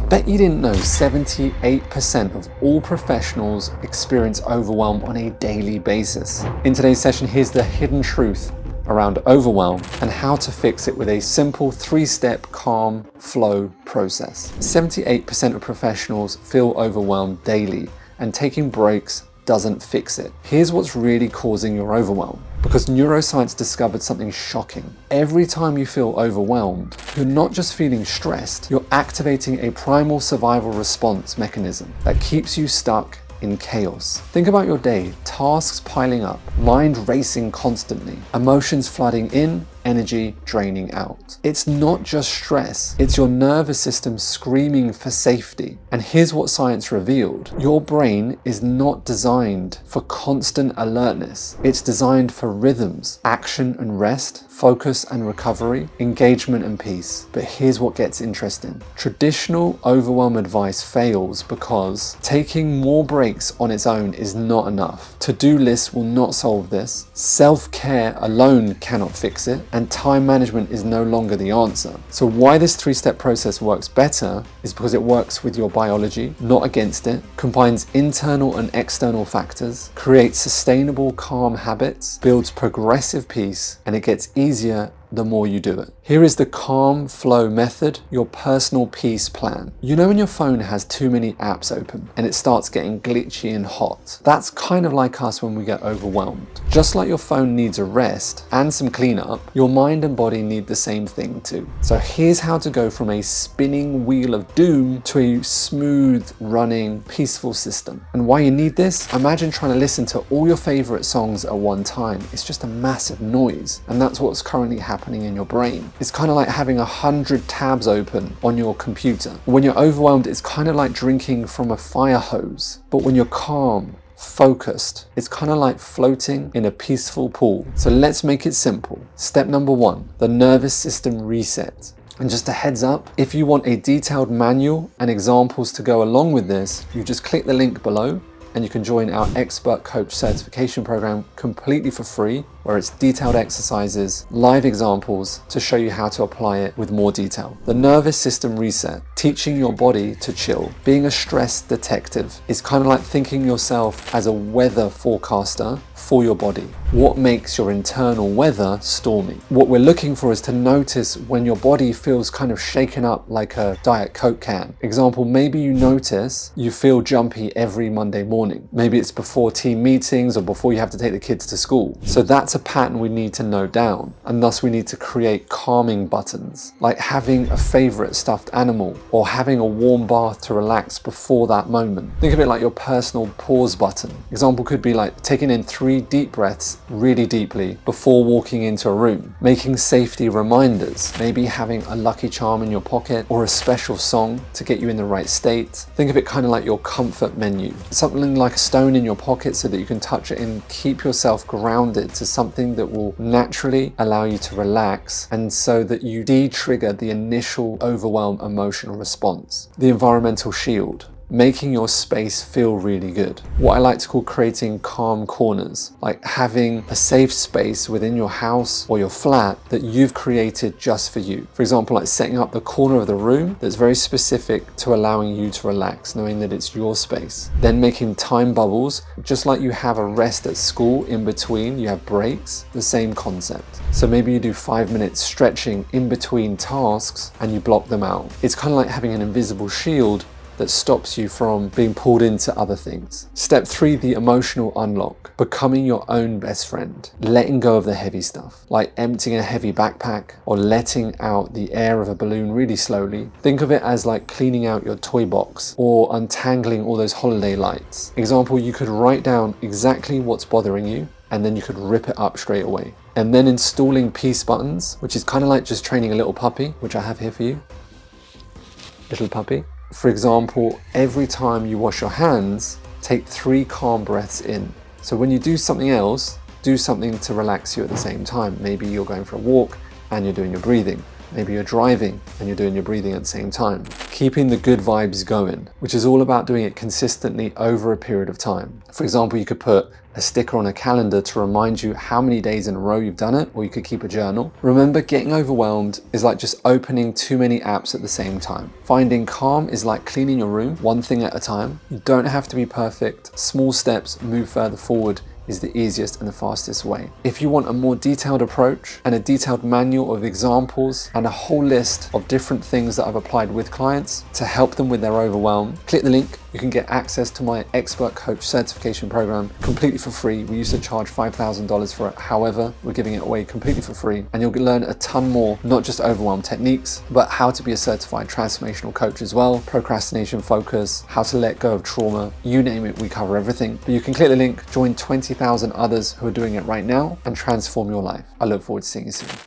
Bet you didn't know 78% of all professionals experience overwhelm on a daily basis. In today's session, here's the hidden truth around overwhelm and how to fix it with a simple 3-step calm flow process. 78% of professionals feel overwhelmed daily, and taking breaks doesn't fix it. Here's what's really causing your overwhelm. Because neuroscience discovered something shocking. Every time you feel overwhelmed, you're not just feeling stressed, you're activating a primal survival response mechanism that keeps you stuck in chaos. Think about your day, tasks piling up, mind racing constantly, emotions flooding in, energy draining out. It's not just stress, it's your nervous system screaming for safety. And here's what science revealed. Your brain is not designed for constant alertness. It's designed for rhythms, action and rest, focus and recovery, engagement and peace. But here's what gets interesting. Traditional overwhelm advice fails because taking more breaks on its own is not enough. To-do lists will not solve this. Self-care alone cannot fix it. And time management is no longer the answer. So why this 3-step process works better is because it works with your biology, not against it, combines internal and external factors, creates sustainable calm habits, builds progressive peace, and it gets easier the more you do it. Here is the calm flow method, your personal peace plan. You know when your phone has too many apps open and it starts getting glitchy and hot? That's kind of like us when we get overwhelmed. Just like your phone needs a rest and some cleanup, your mind and body need the same thing too. So here's how to go from a spinning wheel of doom to a smooth running, peaceful system. And why you need this? Imagine trying to listen to all your favorite songs at one time. It's just a massive noise, and that's what's currently happening in your brain. It's kind of like having 100 tabs open on your computer. When you're overwhelmed, it's kind of like drinking from a fire hose. But when you're calm, focused, it's kind of like floating in a peaceful pool. So let's make it simple. Step number 1, the nervous system reset. And just a heads up, if you want a detailed manual and examples to go along with this, you just click the link below and you can join our expert coach certification program completely for free, where it's detailed exercises, live examples to show you how to apply it with more detail. The nervous system reset, teaching your body to chill. Being a stress detective is kind of like thinking yourself as a weather forecaster for your body. What makes your internal weather stormy? What we're looking for is to notice when your body feels kind of shaken up like a Diet Coke can. Example, maybe you notice you feel jumpy every Monday morning. Maybe it's before team meetings or before you have to take the kids to school. So that's a pattern we need to note down, and thus we need to create calming buttons, like having a favorite stuffed animal or having a warm bath to relax before that moment. Think of it like your personal pause button. Example could be like taking in 3 deep breaths really deeply before walking into a room, making safety reminders, maybe having a lucky charm in your pocket or a special song to get you in the right state. Think of it kind of like your comfort menu, something like a stone in your pocket so that you can touch it and keep yourself grounded to something that will naturally allow you to relax, and so that you de-trigger the initial overwhelm emotional response. The environmental shield, making your space feel really good. What I like to call creating calm corners, like having a safe space within your house or your flat that you've created just for you. For example, like setting up the corner of the room that's very specific to allowing you to relax, knowing that it's your space. Then making time bubbles, just like you have a rest at school in between, you have breaks, the same concept. So maybe you do 5 minutes stretching in between tasks and you block them out. It's kind of like having an invisible shield that stops you from being pulled into other things. Step 3, the emotional unlock, becoming your own best friend, letting go of the heavy stuff, like emptying a heavy backpack or letting out the air of a balloon really slowly. Think of it as like cleaning out your toy box or untangling all those holiday lights. Example, you could write down exactly what's bothering you and then you could rip it up straight away. And then installing peace buttons, which is kind of like just training a little puppy, which I have here for you. Little puppy. For example, every time you wash your hands, take 3 calm breaths in. So when you do something else, do something to relax you at the same time. Maybe you're going for a walk and you're doing your breathing. Maybe you're driving and you're doing your breathing at the same time. Keeping the good vibes going, which is all about doing it consistently over a period of time. For example, you could put a sticker on a calendar to remind you how many days in a row you've done it, or you could keep a journal. Remember, getting overwhelmed is like just opening too many apps at the same time. Finding calm is like cleaning your room, one thing at a time. You don't have to be perfect. Small steps move further forward is the easiest and the fastest way. If you want a more detailed approach and a detailed manual of examples and a whole list of different things that I've applied with clients to help them with their overwhelm, click the link. You can get access to my expert coach certification program completely for free. We used to charge $5,000 for it. However, we're giving it away completely for free, and you'll learn a ton more, not just overwhelm techniques, but how to be a certified transformational coach as well, procrastination focus, how to let go of trauma, you name it, we cover everything. But you can click the link, join 20,000 others who are doing it right now, and transform your life. I look forward to seeing you soon.